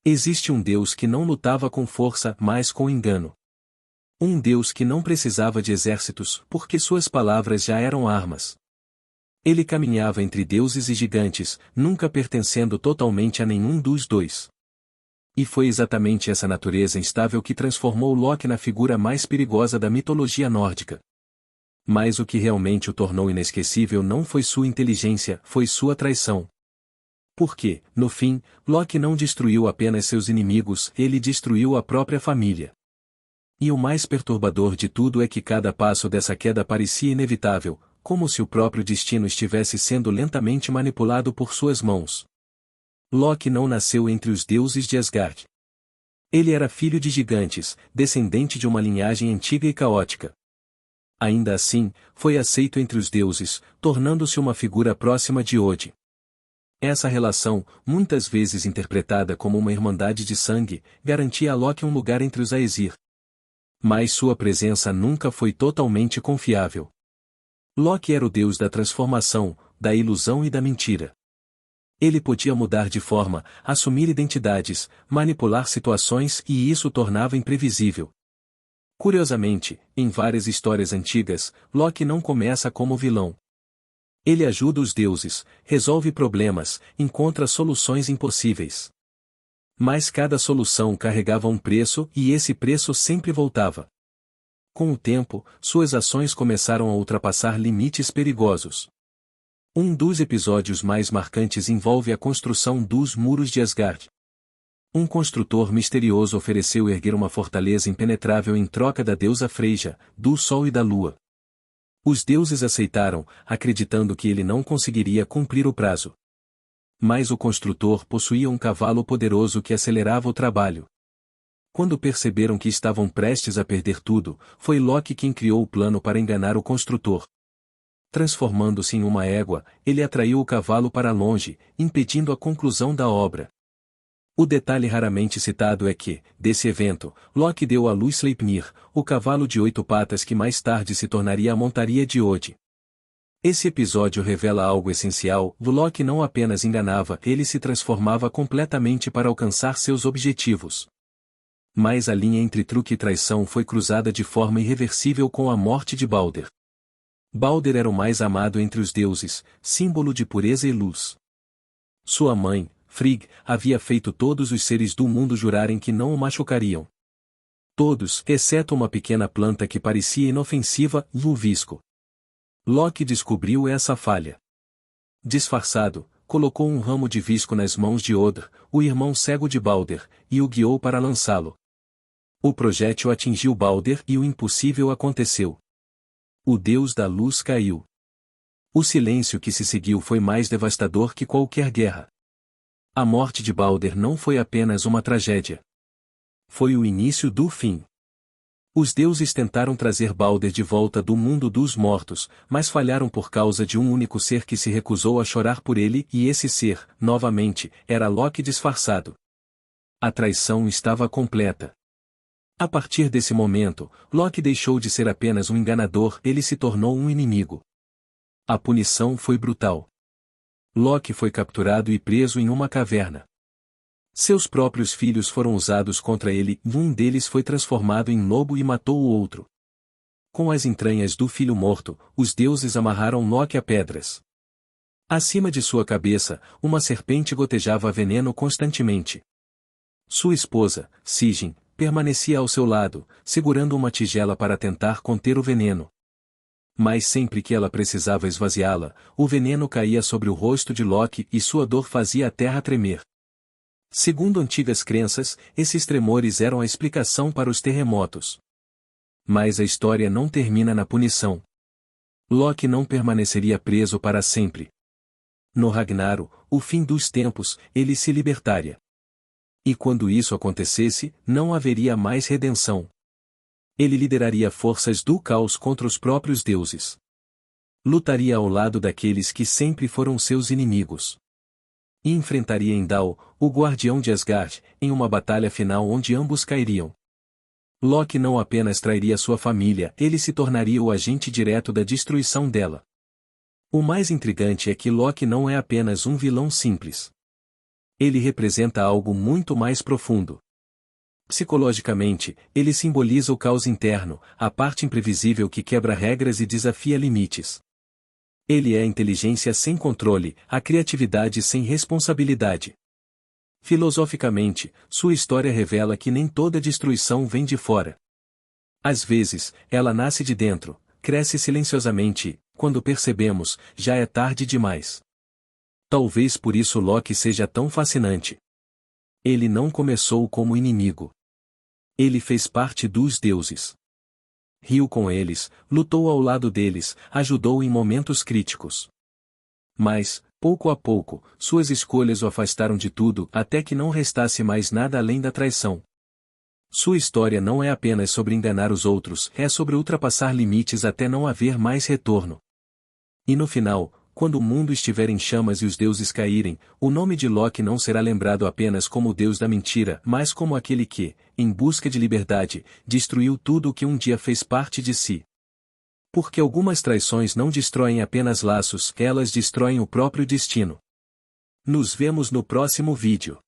Existe um Deus que não lutava com força, mas com engano. Um Deus que não precisava de exércitos, porque suas palavras já eram armas. Ele caminhava entre deuses e gigantes, nunca pertencendo totalmente a nenhum dos dois. E foi exatamente essa natureza instável que transformou Loki na figura mais perigosa da mitologia nórdica. Mas o que realmente o tornou inesquecível não foi sua inteligência, foi sua traição. Porque, no fim, Loki não destruiu apenas seus inimigos, ele destruiu a própria família. E o mais perturbador de tudo é que cada passo dessa queda parecia inevitável, como se o próprio destino estivesse sendo lentamente manipulado por suas mãos. Loki não nasceu entre os deuses de Asgard. Ele era filho de gigantes, descendente de uma linhagem antiga e caótica. Ainda assim, foi aceito entre os deuses, tornando-se uma figura próxima de Odin. Essa relação, muitas vezes interpretada como uma irmandade de sangue, garantia a Loki um lugar entre os Aesir. Mas sua presença nunca foi totalmente confiável. Loki era o deus da transformação, da ilusão e da mentira. Ele podia mudar de forma, assumir identidades, manipular situações e isso o tornava imprevisível. Curiosamente, em várias histórias antigas, Loki não começa como vilão. Ele ajuda os deuses, resolve problemas, encontra soluções impossíveis. Mas cada solução carregava um preço e esse preço sempre voltava. Com o tempo, suas ações começaram a ultrapassar limites perigosos. Um dos episódios mais marcantes envolve a construção dos Muros de Asgard. Um construtor misterioso ofereceu erguer uma fortaleza impenetrável em troca da deusa Freyja, do Sol e da Lua. Os deuses aceitaram, acreditando que ele não conseguiria cumprir o prazo. Mas o construtor possuía um cavalo poderoso que acelerava o trabalho. Quando perceberam que estavam prestes a perder tudo, foi Loki quem criou o plano para enganar o construtor. Transformando-se em uma égua, ele atraiu o cavalo para longe, impedindo a conclusão da obra. O detalhe raramente citado é que, desse evento, Loki deu à luz Sleipnir, o cavalo de 8 patas que mais tarde se tornaria a montaria de Odin. Esse episódio revela algo essencial: Loki não apenas enganava, ele se transformava completamente para alcançar seus objetivos. Mas a linha entre truque e traição foi cruzada de forma irreversível com a morte de Balder. Balder era o mais amado entre os deuses, símbolo de pureza e luz. Sua mãe, Frigg, havia feito todos os seres do mundo jurarem que não o machucariam. Todos, exceto uma pequena planta que parecia inofensiva, Luvisco. Loki descobriu essa falha. Disfarçado, colocou um ramo de visco nas mãos de Odr, o irmão cego de Balder, e o guiou para lançá-lo. O projétil atingiu Balder e o impossível aconteceu. O deus da luz caiu. O silêncio que se seguiu foi mais devastador que qualquer guerra. A morte de Balder não foi apenas uma tragédia. Foi o início do fim. Os deuses tentaram trazer Balder de volta do mundo dos mortos, mas falharam por causa de um único ser que se recusou a chorar por ele e esse ser, novamente, era Loki disfarçado. A traição estava completa. A partir desse momento, Loki deixou de ser apenas um enganador, ele se tornou um inimigo. A punição foi brutal. Loki foi capturado e preso em uma caverna. Seus próprios filhos foram usados contra ele, um deles foi transformado em lobo e matou o outro. Com as entranhas do filho morto, os deuses amarraram Loki a pedras. Acima de sua cabeça, uma serpente gotejava veneno constantemente. Sua esposa, Sigyn, permanecia ao seu lado, segurando uma tigela para tentar conter o veneno. Mas sempre que ela precisava esvaziá-la, o veneno caía sobre o rosto de Loki e sua dor fazia a terra tremer. Segundo antigas crenças, esses tremores eram a explicação para os terremotos. Mas a história não termina na punição. Loki não permaneceria preso para sempre. No Ragnarok, o fim dos tempos, ele se libertaria. E quando isso acontecesse, não haveria mais redenção. Ele lideraria forças do caos contra os próprios deuses. Lutaria ao lado daqueles que sempre foram seus inimigos. E enfrentaria Heimdall, o guardião de Asgard, em uma batalha final onde ambos cairiam. Loki não apenas trairia sua família, ele se tornaria o agente direto da destruição dela. O mais intrigante é que Loki não é apenas um vilão simples. ele representa algo muito mais profundo. Psicologicamente, ele simboliza o caos interno, a parte imprevisível que quebra regras e desafia limites. Ele é a inteligência sem controle, a criatividade sem responsabilidade. Filosoficamente, sua história revela que nem toda destruição vem de fora. Às vezes, ela nasce de dentro, cresce silenciosamente e, quando percebemos, já é tarde demais. Talvez por isso Loki seja tão fascinante. Ele não começou como inimigo. Ele fez parte dos deuses. Riu com eles, lutou ao lado deles, ajudou em momentos críticos. Mas, pouco a pouco, suas escolhas o afastaram de tudo até que não restasse mais nada além da traição. Sua história não é apenas sobre enganar os outros, é sobre ultrapassar limites até não haver mais retorno. E no final, quando o mundo estiver em chamas e os deuses caírem, o nome de Loki não será lembrado apenas como o deus da mentira, mas como aquele que, em busca de liberdade, destruiu tudo o que um dia fez parte de si. Porque algumas traições não destroem apenas laços, elas destroem o próprio destino. Nos vemos no próximo vídeo.